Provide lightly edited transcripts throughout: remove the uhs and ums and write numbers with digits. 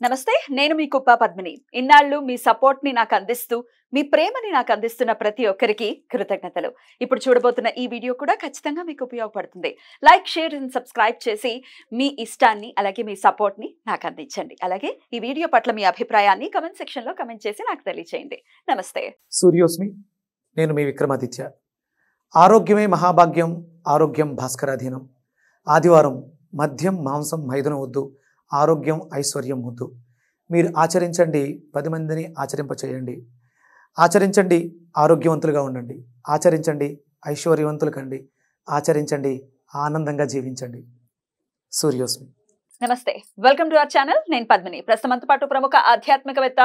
నమస్తే, నేను మీ కుప్ప పద్మిని. ఇన్నాళ్ళు మీ సపోర్ట్ ని నాకు అందిస్తూ, మీ ప్రేమని నాకు అందిస్తున్న ప్రతి ఒక్కరికి కృతజ్ఞతలు. ఇప్పుడు చూడబోతున్న ఈ వీడియో కూడా ఖచ్చితంగా మీకు ఉపయోగపడుతుంది. లైక్, షేర్ అండ్ సబ్స్క్రైబ్ చేసి మీ ఇష్టాన్ని అలాగే మీ సపోర్ట్ ని నాకు అందించండి. అలాగే ఈ వీడియో పట్ల మీ అభిప్రాయాన్ని కమెంట్ సెక్షన్ లో కమెంట్ చేసి నాకు తెలియజేయండి. నమస్తే. సూర్యోస్మి. నేను మీ విక్రమాదిత్య. ఆరోగ్యమే మహాభాగ్యం, ఆరోగ్యం భాస్కరాధీనం. ఆదివారం మద్యం మాంసం మైదనం వద్దు, ఆరోగ్యం ఐశ్వర్యం వద్దు. మీరు ఆచరించండి, 10 మందిని ఆచరింపచేయండి. ఆచరించండి, ఆరోగ్యవంతులుగా ఉండండి. ఆచరించండి, ఐశ్వర్యవంతులు కండి. ఆచరించండి, ఆనందంగా జీవించండి. సూర్యోస్మి. నమస్తే, వెల్కమ్ టు అవర్ ఛానల్. నేను పద్మిని. ప్రస్తుతంతో పాటు ప్రముఖ ఆధ్యాత్మికవేత్త,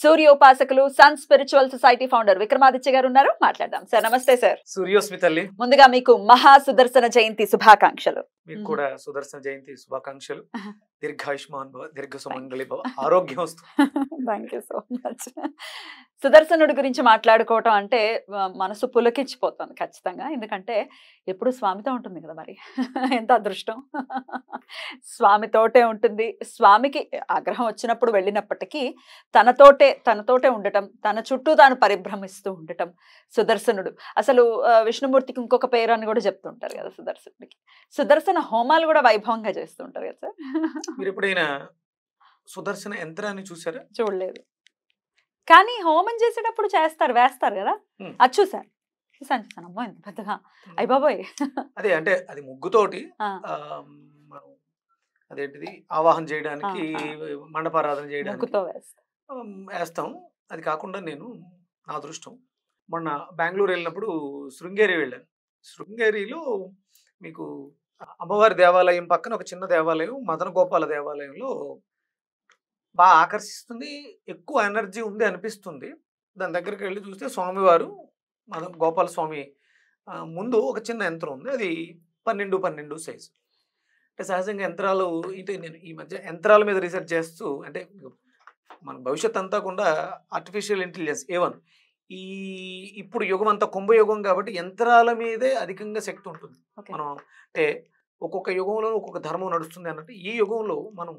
సూర్యోపాసకులు, sun spiritual society founder Vikramaditya గారు ఉన్నారు. మాట్లాడదాం. సార్ నమస్తే. సార్ సూర్యోస్మి తల్లి, ముందుగా మీకు మహా సుదర్శన జయంతి శుభాకాంక్షలు. మీకు కూడా సుదర్శన జయంతి శుభాకాంక్షలు. దీర్ఘాయుష్మాన్ భవ, దీర్ఘ సుమంగళి భవ, ఆరోగ్యం వస్తు. Thank you so much. సుదర్శనుడి గురించి మాట్లాడుకోవటం అంటే మనసు పులకించిపోతుంది ఖచ్చితంగా. ఎందుకంటే ఎప్పుడు స్వామితో ఉంటుంది కదా, మరి ఎంత అదృష్టం. స్వామితోటే ఉంటుంది. స్వామికి ఆగ్రహం వచ్చినప్పుడు వెళ్ళినప్పటికీ తనతోటే ఉండటం, తన చుట్టూ తాను పరిభ్రమిస్తూ ఉండటం సుదర్శనుడు. అసలు విష్ణుమూర్తికి ఇంకొక పేరు అని కూడా చెప్తుంటారు కదా సుదర్శనుడికి. సుదర్శన హోమాలు కూడా వైభవంగా చేస్తుంటారు కదా సార్. మీరు ఎప్పుడైనా సుదర్శన యంత్రాన్ని చూసారా? చూడలేదు, కానీ హోమం చేసేటప్పుడు వేస్తారు కదా, అది చూసాను. అమ్మో ఎంత పెద్దగా, అయ్య బాబోయ్. అదే అంటే అది ముగ్గుతోటి మనం అదేంటిది ఆవాహన చేయడానికి, మండపారాధన చేయడానికి వేస్తాం. అది కాకుండా నేను నా అదృష్టం మొన్న బెంగళూరు వెళ్ళినప్పుడు శృంగేరి వెళ్ళాను. శృంగేరిలో మీకు అమ్మవారి దేవాలయం పక్కన ఒక చిన్న దేవాలయం, మదన గోపాల దేవాలయంలో బాగా ఆకర్షిస్తుంది, ఎక్కువ ఎనర్జీ ఉంది అనిపిస్తుంది. దాని దగ్గరికి వెళ్ళి చూస్తే స్వామివారు, మదన గోపాల స్వామి ముందు ఒక చిన్న యంత్రం ఉంది. అది 12x12 సైజు. అంటే సహజంగా యంత్రాలు ఇటు నేను ఈ మధ్య యంత్రాల మీద రీసెర్చ్ చేస్తూ, అంటే మన భవిష్యత్ అంతా కూడా ఆర్టిఫిషియల్ ఇంటెలిజెన్స్ ఏవన్ ఇప్పుడు యుగం అంతా కుంభయుగం కాబట్టి యంత్రాల మీదే అధికంగా శక్తి ఉంటుంది. మనం అంటే ఒక్కొక్క యుగంలో ఒక్కొక్క ధర్మం నడుస్తుంది అన్నట్టు ఈ యుగంలో మనం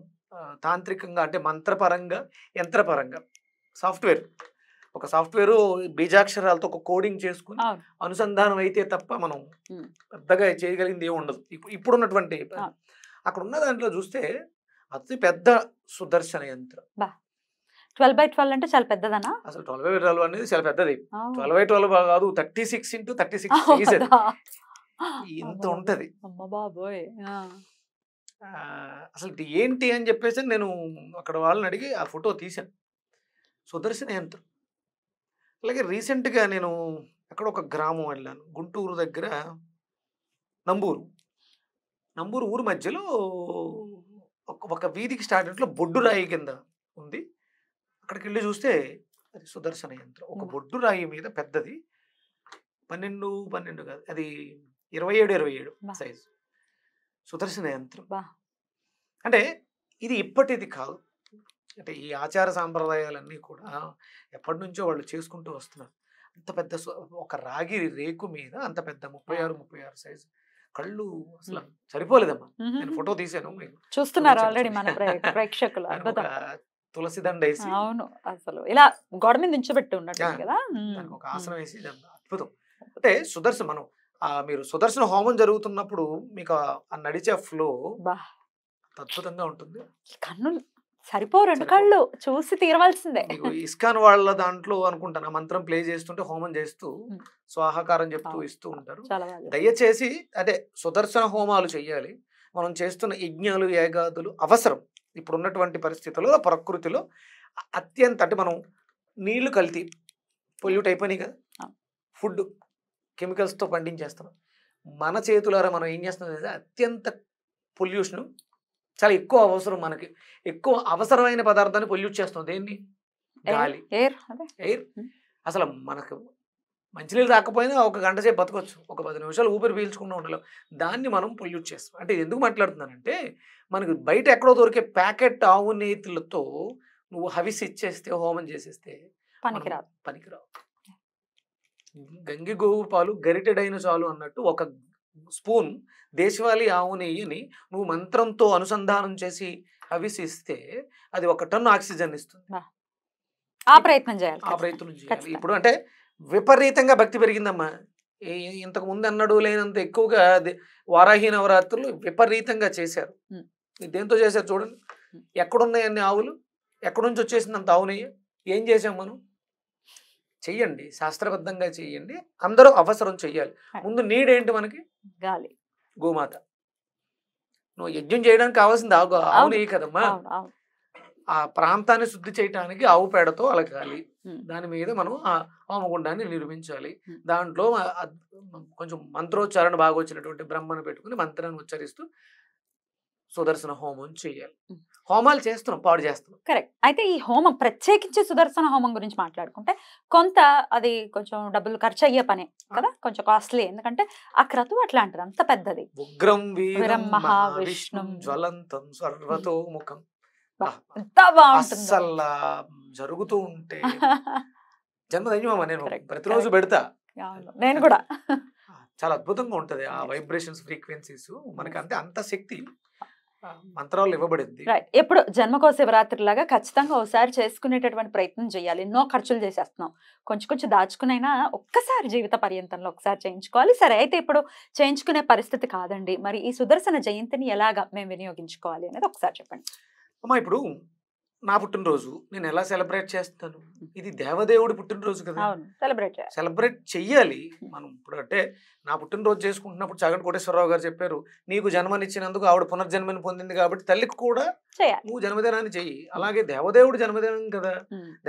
తాంత్రికంగా, అంటే మంత్రపరంగా, యంత్రపరంగా ఒక సాఫ్ట్వేర్ బీజాక్షరాలతో ఒక కోడింగ్ చేసుకుని అనుసంధానం అయితే తప్ప మనం పెద్దగా చేయగలిగింది ఏమి ఉండదు. ఇప్పుడున్నటువంటి అక్కడ ఉన్న దాంట్లో చూస్తే అతి పెద్ద సుదర్శన యంత్రం 12x12 అంటే చాలా పెద్దదనా? అసలు 12x12 అనేది చాలా పెద్దది. 12x12 కాదు, 36x36 సైజ్ ఇంత ఉంటది. అసలు ఏంటి అని చెప్పేసి నేను అక్కడ వాళ్ళని అడిగి ఆ ఫోటో తీశాను. సుదర్శన యంత్రం. అలాగే రీసెంట్గా నేను అక్కడ ఒక గ్రామం వెళ్ళాను, గుంటూరు దగ్గర నంబూరు ఊరు మధ్యలో ఒక వీధికి స్టార్ట్ ఇంట్లో బొడ్డు రాయి కింద ఉంది. అక్కడికి వెళ్ళి చూస్తే అది సుదర్శన యంత్రం. ఒక బొడ్డు రాయి మీద పెద్దది, 12 కాదు, అది 27 సైజు సుదర్శన యంత్రం. అంటే ఇది ఇప్పటిది కాదు, అంటే ఈ ఆచార సాంప్రదాయాలన్నీ కూడా ఎప్పటి నుంచో వాళ్ళు చేసుకుంటూ వస్తున్నారు. అంత పెద్ద ఒక రాగి రేకు మీద అంత పెద్ద 36 సైజు కళ్ళు అసలు సరిపోలేదమ్మా. నేను ఫోటో తీసాను, చూస్తున్నారు ఆల్రెడీ మన ప్రేక్షకులు. తులసి దండ వేసి, అవును, అసలు ఇలా గోడ మీద నించోబెట్టి ఉన్నట్టు కదా, ఒక ఆసనం వేసి, అద్భుతం. అంటే సుదర్శన మీరు సుదర్శన హోమం జరుగుతున్నప్పుడు మీకు ఆ నడిచే ఫ్లో అద్భుతంగా ఉంటుంది. కన్నులు సరిపో, 2 కళ్ళు చూసి తీరవలసిందే. ఇస్కాన్ వాళ్ళ దాంట్లో అనుకుంటాను, మంత్రం ప్లే చేస్తుంటే హోమం చేస్తూ స్వాహాకారం చెప్తూ ఇస్తూ ఉంటారు. దయచేసి అదే సుదర్శన హోమాలు చెయ్యాలి. మనం చేస్తున్న యజ్ఞాలు, యాగాదులు అవసరం. ఇప్పుడు ఉన్నటువంటి పరిస్థితుల్లో ప్రకృతిలో అత్యంత, అంటే మనం నీళ్లు కల్తీ పొల్యూట్ అయిపోయినాయి కదా, ఫుడ్ కెమికల్స్తో పండించేస్తున్నాం. మన చేతులారా మనం ఏం చేస్తున్నాం, అత్యంత పొల్యూషన్, చాలా ఎక్కువ అవసరం, మనకి ఎక్కువ అవసరమైన పదార్థాన్ని పొల్యూట్ చేస్తాం. దేన్ని? గాలి, ఎయిర్. అసలు మనకు మంచినీళ్ళు రాకపోయినా ఒక గంట సేపు బతకొచ్చు, ఒక 10 నిమిషాలు ఊపిరి పీల్చుకుంటూ ఉండలేం. దాన్ని మనం పొల్యూట్ చేస్తాం. అంటే ఎందుకు మాట్లాడుతున్నానంటే, మనకు బయట ఎక్కడో దొరికే ప్యాకెట్ ఆవు నేతులతో నువ్వు హవిస్ ఇచ్చేస్తే, హోమం చేసేస్తే పనికిరావు. గంగి గోవు పాలు గరిటెడైన చాలు అన్నట్టు ఒక స్పూన్ దేశవాళీ ఆవు నెయ్యిని నువ్వు మంత్రంతో అనుసంధానం చేసి హవిసిస్తే అది 1 టన్ను ఆక్సిజన్ ఇస్తుంది. ఆ ప్రయత్నం చేయాలి. ఆ ప్రయత్నం చేయాలి. ఇప్పుడు అంటే విపరీతంగా భక్తి పెరిగిందమ్మా. ఇంతకు ముందు అన్నడు లేనంత ఎక్కువగా వారాహి నవరాత్రులు విపరీతంగా చేశారు. దేంతో చేశారు చూడండి. ఎక్కడున్నాయి అన్ని ఆవులు, ఎక్కడి నుంచి వచ్చేసింది అంత ఆవు నెయ్యి? ఏం చేసాం మనం? చెయ్యండి, శాస్త్రబద్ధంగా చెయ్యండి. అందరూ అవసరం చెయ్యాలి. ముందు నీడేంటి మనకి? గాలి, గోమాత. నువ్వు యజ్ఞం చేయడానికి కావాల్సింది ఆవు నెయ్యి కదమ్మా. ఆ ప్రాంతాన్ని శుద్ధి చేయడానికి ఆవు పేడతో అలకాలి. దాని మీద మనం ఆ హోమగుండాన్ని నిర్మించాలి. దాంట్లో కొంచెం మంత్రోచ్చారణ బాగా వచ్చినటువంటి బ్రహ్మను పెట్టుకుని మంత్రాన్ని ఉచ్చరిస్తూ సుదర్శన హోమం చేయాలి. హోమాలు చేస్తున్నాం, పాడు చేస్తున్నాం. కరెక్ట్. అయితే ఈ హోమం ప్రత్యేకించి సుదర్శన హోమం గురించి మాట్లాడుకుంటే కొంత అది కొంచెం డబ్బులు ఖర్చు అయ్యే పనే కదా, కొంచెం కాస్ట్లీ. ఎందుకంటే ఆ క్రతువు అట్లాంటిది, అంత పెద్దది. ఉగ్రం వీరం మహావిష్ణుం జ్వలంతం సర్వతోముఖం. అస్సలు జరుగుతూ ఉంటే జన్మధన్యమా. నేను ప్రతిరోజు పెడతా, నేను కూడా. చాలా అద్భుతంగా ఉంటది ఆ వైబ్రేషన్స్, ఫ్రీక్వెన్సీస్. మనకి అంత శక్తి మంత్రాలు ఇవ్వబడింది. ఎప్పుడు జన్మకో శివరాత్రి లాగా ఖచ్చితంగా ఒకసారి చేసుకునేటటువంటి ప్రయత్నం చేయాలి. ఎన్నో ఖర్చులు చేసేస్తున్నాం, కొంచెం దాచుకునైనా ఒక్కసారి జీవిత పర్యంతంలో ఒకసారి చేయించుకోవాలి. సరే, అయితే ఇప్పుడు చేయించుకునే పరిస్థితి కాదండి, మరి ఈ సుదర్శన జయంతిని ఎలాగా మేము వినియోగించుకోవాలి అనేది ఒకసారి చెప్పండి. అమ్మా, ఇప్పుడు నా పుట్టినరోజు నేను ఎలా సెలబ్రేట్ చేస్తాను? ఇది దేవదేవుడి పుట్టినరోజు కదా, సెలబ్రేట్ చెయ్యాలి మనం. ఇప్పుడు అంటే నా పుట్టినరోజు చేసుకుంటున్నప్పుడు చాగంటి కోటేశ్వరరావు గారు చెప్పారు, నీకు జన్మనిచ్చినందుకు ఆవిడ పునర్జన్మని పొందింది కాబట్టి తల్లికి కూడా నువ్వు జన్మదినాన్ని చెయ్యి. అలాగే దేవదేవుడి జన్మదినం కదా,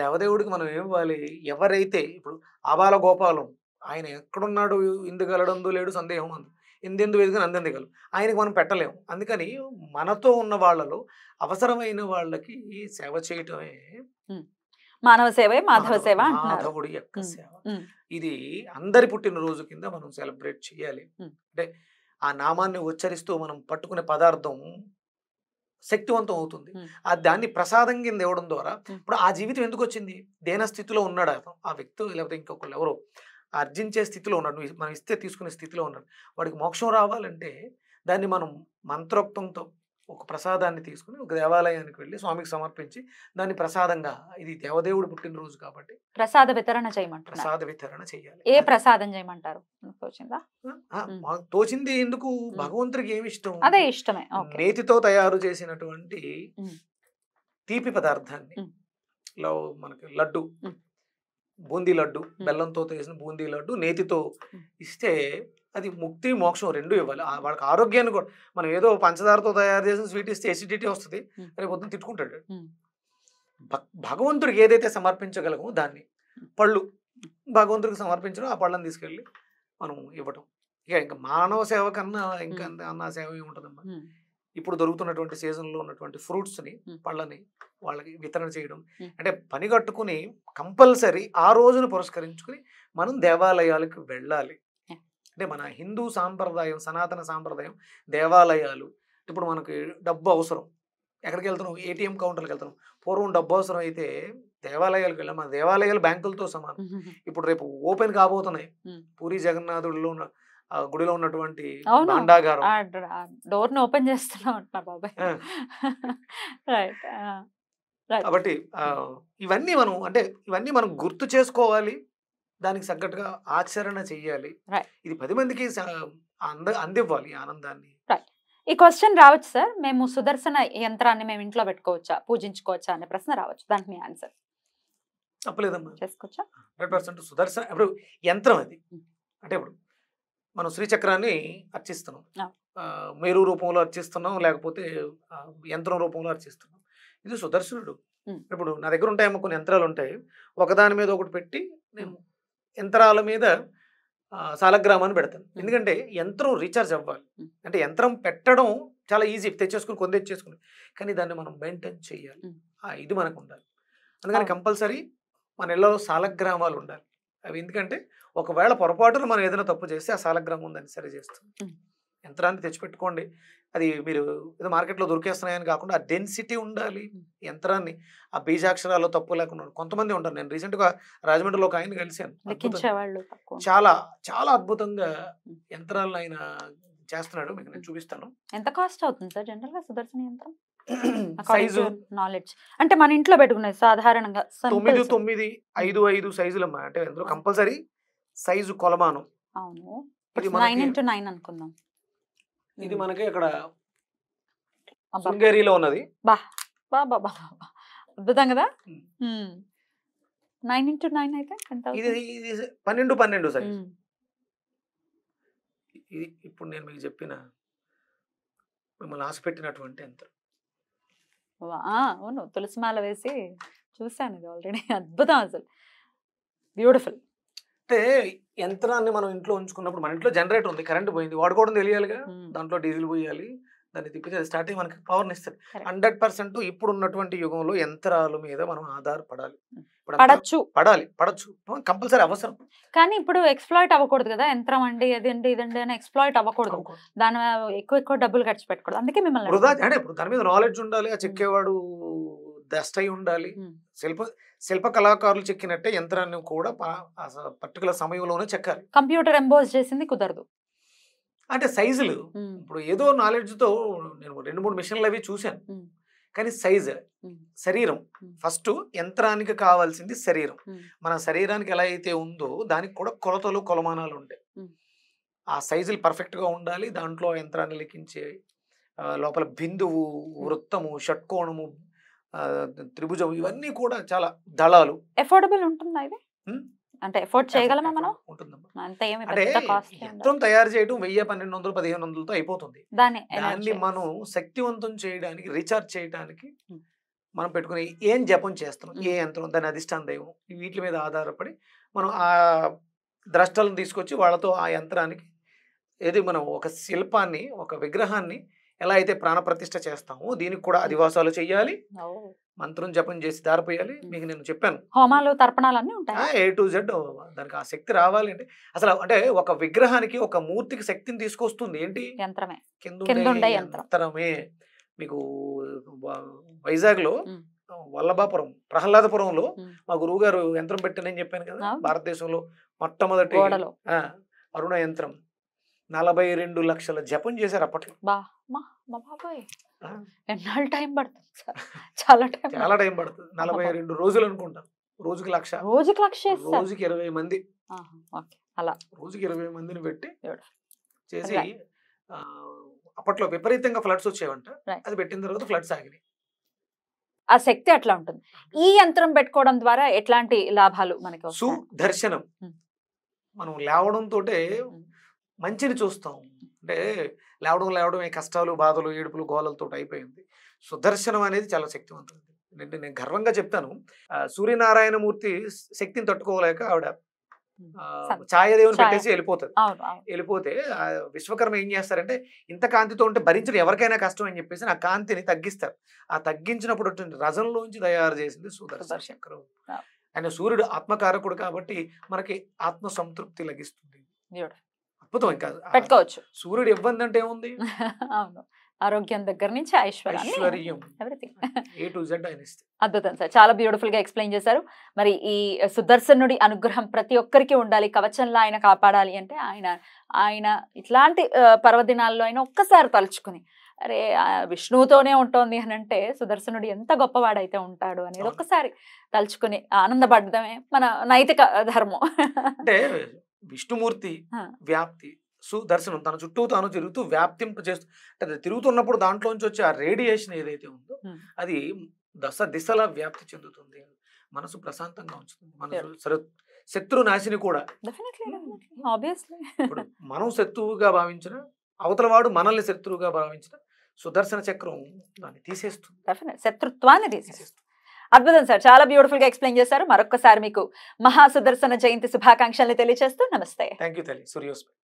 దేవదేవుడికి మనం ఏం ఇవ్వాలి? ఎవరైతే ఇప్పుడు ఆబాల గోపాలం, ఆయన ఎక్కడున్నాడు? ఇందుగలడందు లేడు సందేహం అందు, ఎందెందు వెతుకుని అందెందుగలవు. ఆయనకి మనం పెట్టలేము. అందుకని మనతో ఉన్న వాళ్ళలో అవసరమైన వాళ్ళకి సేవ చేయటమే మానవ సేవ, మాధవ సేవ, మాధవుడి యొక్క సేవ. ఇది అందరి పుట్టినరోజు కింద మనం సెలబ్రేట్ చేయాలి. అంటే ఆ నామాన్ని ఉచ్చరిస్తూ మనం పట్టుకునే పదార్థం శక్తివంతం అవుతుంది. దాన్ని ప్రసాదం కింద ఇవ్వడం ద్వారా ఇప్పుడు ఆ జీవితం ఎందుకు వచ్చింది? దేన స్థితిలో ఉన్నాడు ఆ వ్యక్తి, లేకపోతే ఇంకొకళ్ళు ఎవరో అర్జించే స్థితిలో ఉన్నాడు, మనం ఇస్తే తీసుకునే స్థితిలో ఉన్నాడు. వాడికి మోక్షం రావాలంటే దాన్ని మనం మంత్రోక్తంతో ఒక ప్రసాదాన్ని తీసుకుని ఒక దేవాలయానికి వెళ్ళి స్వామికి సమర్పించి దాన్ని ప్రసాదంగా, ఇది దేవదేవుడు పుట్టినరోజు కాబట్టి ప్రసాద వితరణ చేయమంటారు. ప్రసాద వితరణ చేయాలి. ఏ ప్రసాదం చేయమంటారు? తోచింది ఎందుకు? భగవంతుడికి ఏమి ఇష్టం? అదే ఇష్టమే. నేతితో తయారు చేసినటువంటి తీపి పదార్థాన్ని, మనకి లడ్డు, బూందీ లడ్డు, బెల్లంతో చేసిన బూందీ లడ్డు నేతితో ఇస్తే అది ముక్తి మోక్షం రెండు ఇవ్వాలి. వాళ్ళకి ఆరోగ్యాన్ని కూడా, మనం ఏదో పంచదారతో తయారు చేసిన స్వీట్ ఇస్తే ఎసిడిటీ వస్తుంది, రేపు పొద్దున తిట్టుకుంటాడు. భగవంతుడికి ఏదైతే సమర్పించగలమో దాన్ని, పళ్ళు భగవంతుడికి సమర్పించడం, ఆ పళ్ళని తీసుకెళ్ళి మనం ఇవ్వటం. ఇంకా మానవ సేవ కన్నా ఇంకా అన్న సేవ ఏముంటుందమ్మా. ఇప్పుడు దొరుకుతున్నటువంటి సీజన్లో ఉన్నటువంటి ఫ్రూట్స్ని, పళ్ళని వాళ్ళకి వితరణ చేయడం. అంటే పని కట్టుకుని కంపల్సరీ ఆ రోజును పురస్కరించుకుని మనం దేవాలయాలకు వెళ్ళాలి. అంటే మన హిందూ సాంప్రదాయం, సనాతన సాంప్రదాయం, దేవాలయాలు. ఇప్పుడు మనకి డబ్బు అవసరం, ఎక్కడికి వెళ్తున్నాం? ఏటీఎం కౌంటర్కి వెళ్తున్నాం. పూర్వం డబ్బు అవసరం అయితే దేవాలయాలకు వెళ్ళాం. మన దేవాలయాలు బ్యాంకులతో సమానం. ఇప్పుడు రేపు ఓపెన్ కాబోతున్నాయి. పూరి జగన్నాథుడిలో గుడిలో ఉన్నటువంటి భాండాగారం, డోర్ ఓపెన్ చేస్తున్నాం బాబాయ్. కాబట్టి ఇవన్నీ మనం, అంటే ఇవన్నీ మనం గుర్తు చేసుకోవాలి, దానికి తగ్గట్టుగా ఆచరణ చెయ్యాలి. ఇది 10 మందికి అందివ్వాలి ఆనందాన్ని. ఈ క్వశ్చన్ రావచ్చు సార్, మేము సుదర్శన యంత్రాన్ని మేము ఇంట్లో పెట్టుకోవచ్చా, పూజించుకోవచ్చా అనే ప్రశ్న రావచ్చు. దానికి మీ ఆన్సర్? తప్పలేదమ్మా, చేసుకోవచ్చా. 100% సుదర్శన ఇప్పుడు యంత్రం అది. అంటే ఇప్పుడు మనం శ్రీచక్రాన్ని అర్చిస్తున్నాం, మేరు రూపంలో అర్చిస్తున్నాం, లేకపోతే యంత్రం రూపంలో అర్చిస్తున్నాం. ఇది సుదర్శనుడు. ఇప్పుడు నా దగ్గర ఉంటాయేమో కొన్ని యంత్రాలు ఉంటాయి, ఒకదాని మీద ఒకటి పెట్టి నేను యంత్రాల మీద సాలగ్రామాన్ని పెడతాను. ఎందుకంటే యంత్రం రీఛార్జ్ అవ్వాలి. అంటే యంత్రం పెట్టడం చాలా ఈజీ, తెచ్చేసుకుని కొందెచ్చేసుకుని, కానీ దాన్ని మనం మెయింటైన్ చేయాలి. ఇది మనకు ఉండాలి. అందుకని కంపల్సరీ మన ఇళ్ళలో సాలగ్రామాలు ఉండాలి. అవి ఎందుకంటే ఒకవేళ పొరపాటున మనం ఏదైనా తప్పు చేస్తే ఆ సాలగ్రామం దాన్ని సరి చేస్తుంది. యంత్రాన్ని తెచ్చిపెట్టుకోండి. అది మీరు ఏదో మార్కెట్లో దొరికేస్తున్నాయని కాకుండా ఆ డెన్సిటీ ఉండాలి యంత్రాన్ని. ఆ బీజాక్షరాలు తప్పు లేకుండా కొంతమంది ఉంటారు. నేను రీసెంట్గా రాజమండ్రిలో ఒక ఆయన కలిశాను. చాలా చాలా అద్భుతంగా యంత్రాలను ఆయన చేస్తున్నాడు. మీకు నేను చూపిస్తాను. ఎంత కాస్ట్ అవుతుంది సార్ జనరల్ గా సుదర్శన యంత్రం? సైజు నాలెడ్జ్ అంటే మన ఇంట్లో పెట్టుకునేది సాధారణంగా 9x9 సైజులమ్మా. అంటే అందులో కంపల్సరీ సైజు కొలమానం. అవును, ఇది 9x9 అనుకుందాం. ఇది మనకి ఇక్కడ శృంగేరిలో ఉన్నది. బా బా బా బా అద్భుతం కదా. 9x9 అయితే ఎంత? ఇది 12x12 సైజు. ఇది ఇప్పుడు నేను మీకు చెప్పిన మిమ్మల్ని ఆశపెట్టినటువంటి యంత్రం. అవును, తులసిమాల వేసి చూసాను ఇది ఆల్రెడీ. అద్భుతం అసలు, బ్యూటిఫుల్. అంటే యంత్రాన్ని మనం ఇంట్లో ఉంచుకున్నప్పుడు మన ఇంట్లో జనరేటర్ ఉంది, కరెంట్ పోయింది, వాడుకోవడం తెలియాలిగా. దాంట్లో డీజిల్ పోయాలి, దాన్ని తిప్పితే అది స్టార్ట్ అయ్యి మనకి పవర్ని ఇస్తుంది. 100% ఇప్పుడు ఉన్నటువంటి యుగంలో యంత్రాల మీద మనం ఆధారపడాలి. పడచ్చు కంపల్సరీ అవసరం. కానీ ఇప్పుడు ఎక్స్‌ప్లాయిట్ అవ్వకూడదు కదా, యంత్రం అండి అదండి ఇదండి అని ఎక్స్‌ప్లాయిట్ అవ్వకూడదు. దాని ఎక్కువ డబ్బులు ఖర్చు పెట్టకూడదు. అందుకే మిమ్మల్ని అంటే ఇప్పుడు దాని మీద నాలెడ్జ్ ఉండాలి, ఆ చెక్కేవాడు దస్ట్ అయి ఉండాలి. శిల్ప కళాకారులు చెక్కినట్టే యంత్రాన్ని కూడా పర్టికులర్ సమయంలోనే చెక్కాలి. కంప్యూటర్ ఎంబోస్ చేసింది కుదరదు. అంటే సైజులు ఇప్పుడు ఏదో నాలెడ్జ్తో నేను 2-3 మిషన్లు అవి చూశాను. కానీ సైజ్, శరీరం ఫస్ట్ యంత్రానికి కావాల్సింది శరీరం. మన శరీరానికి ఎలా అయితే ఉందో దానికి కూడా కొలతలు కొలమానాలు ఉంటాయి. ఆ సైజులు పర్ఫెక్ట్గా ఉండాలి. దాంట్లో యంత్రాన్ని లెక్కించే లోపల బిందువు, వృత్తము, షట్కోణము, త్రిభుజం ఇవన్నీ కూడా చాలా దళాలు. ఎఫోర్డబుల్ ఉంటుందా ఇది? అంటే ఎఫోర్డ్ చేయగలమా మనం? ఉంటుందమ్మా. అంటే యంత్రం తయారు చేయడం 1000-1200-1500తో అయిపోతుంది. దాన్ని మనం శక్తివంతం చేయడానికి, రీఛార్జ్ చేయడానికి మనం పెట్టుకుని ఏం జపం చేస్తున్నాం, ఏ యంత్రం, దాని అధిష్టాన దైవం, వీటి మీద ఆధారపడి మనం ఆ ద్రష్టలను తీసుకొచ్చి వాళ్ళతో ఆ యంత్రానికి ఏది మనం ఒక శిల్పాన్ని, ఒక విగ్రహాన్ని ఎలా అయితే ప్రాణప్రతిష్ఠ చేస్తామో దీనికి కూడా అధివాసాలు చెయ్యాలి, మంత్రం జపం చేసి దారిపోయాలి. మీకు నేను చెప్పాను, హోమాలు తర్పణాలు అన్నీ ఉంటాయి. A to Z దానికి ఆ శక్తి రావాలి. అంటే అసలు అంటే ఒక విగ్రహానికి, ఒక మూర్తికి శక్తిని తీసుకొస్తుంది ఏంటి? యంత్రమే. కిందుండే యంత్రమే. మీకు వైజాగ్లో వల్లభాపురం, ప్రహ్లాదపురంలో మా గురువు గారు యంత్రం పెట్టానని చెప్పాను కదా. భారతదేశంలో మొట్టమొదటి అరుణ యంత్రం 42 లక్షల జపం చేశారు అప్పట్లో. టైం పడుతుంది, చాలా టైం పడుతుంది. 42 రోజులు అనుకుంటా. రోజుకి 1,00,000, రోజుకి 20 మంది, అలా రోజుకి 20 మందిని పెట్టి చేసి అప్పట్లో విపరీతంగా ఫ్లడ్స్ వచ్చేవంట. అది పెట్టిన తర్వాత ఫ్లడ్స్ ఆగినాయి. ఆ శక్తి అట్లా ఉంటుంది. ఈ యంత్రం పెట్టుకోవడం ద్వారా ఎట్లాంటి లాభాలు మనకి? సుదర్శనం. మనం లేవడంతో మంచిని చూస్తాం. అంటే లేవడం కష్టాలు, బాధలు, ఏడుపులు, గోలలతో అయిపోయింది. సుదర్శనం అనేది చాలా శక్తివంతమైనది. నేను గర్వంగా చెప్తాను, సూర్యనారాయణమూర్తి శక్తిని తట్టుకోలేక ఆవిడ ఛాయాదేవుని పెట్టేసి వెళ్ళిపోతుంది. వెళ్ళిపోతే విశ్వకర్మ ఏం చేస్తారంటే, ఇంత కాంతితో ఉంటే భరించడం ఎవరికైనా కష్టం అని చెప్పేసి ఆ కాంతిని తగ్గిస్తారు. ఆ తగ్గించినప్పుడు రజంలోంచి తయారు చేసింది సుదర్శన చక్రం. ఆయన సూర్యుడు ఆత్మకారకుడు కాబట్టి మనకి ఆత్మ సంతృప్తి లభిస్తుంది. అద్భుతం. ఇంకా పెట్టుకోవచ్చు. సూర్యుడు ఇబ్బంది అంటే ఏముంది? అవును, ఆరోగ్యం దగ్గర నుంచి ఐశ్వర్యం, A to Z ఆయన ఇస్తే. అద్భుతం సార్, చాలా బ్యూటిఫుల్ గా ఎక్స్ప్లెయిన్ చేశారు. మరి ఈ సుదర్శనుడి అనుగ్రహం ప్రతి ఒక్కరికి ఉండాలి, కవచంలో ఆయన కాపాడాలి అంటే ఆయన ఇట్లాంటి పర్వదినాల్లో ఆయన ఒక్కసారి తలుచుకుని, అరే విష్ణువుతోనే ఉంటుంది అని అంటే సుదర్శనుడు ఎంత గొప్పవాడైతే ఉంటాడు అనేది ఒక్కసారి తలుచుకుని ఆనందపడడమే మన నైతిక ధర్మం. అంటే విష్ణుమూర్తి వ్యాప్తి, సుదర్శనం తన చుట్టూ తాను తిరుగుతూ వ్యాప్తింప చేస్తూ, అంటే తిరుగుతున్నప్పుడు దాంట్లోంచి వచ్చే ఆ రేడియేషన్ ఏదైతే ఉందో అది దశ దిశలా వ్యాప్తి చెందుతుంది. మనసు ప్రశాంతంగా ఉంచుతుంది. మనసు శత్రు నాశిని కూడా. ఇప్పుడు మనం శత్రువుగా భావించిన, అవతల వాడు మనల్ని శత్రువుగా భావించిన సుదర్శన చక్రం దాన్ని తీసేస్తుంది, శత్రుత్వాన్ని తీసేస్తుంది. అద్భుతం సార్, చాలా బ్యూటిఫుల్ గా ఎక్స్ప్లెయిన్ చేశారు. మరొకసారి మీకు మహాసుదర్శన జయంతి శుభాకాంక్షల్ని తెలియజేస్తూ నమస్తే. థ్యాంక్ యూ తల్లి. సూర్యోస్మి.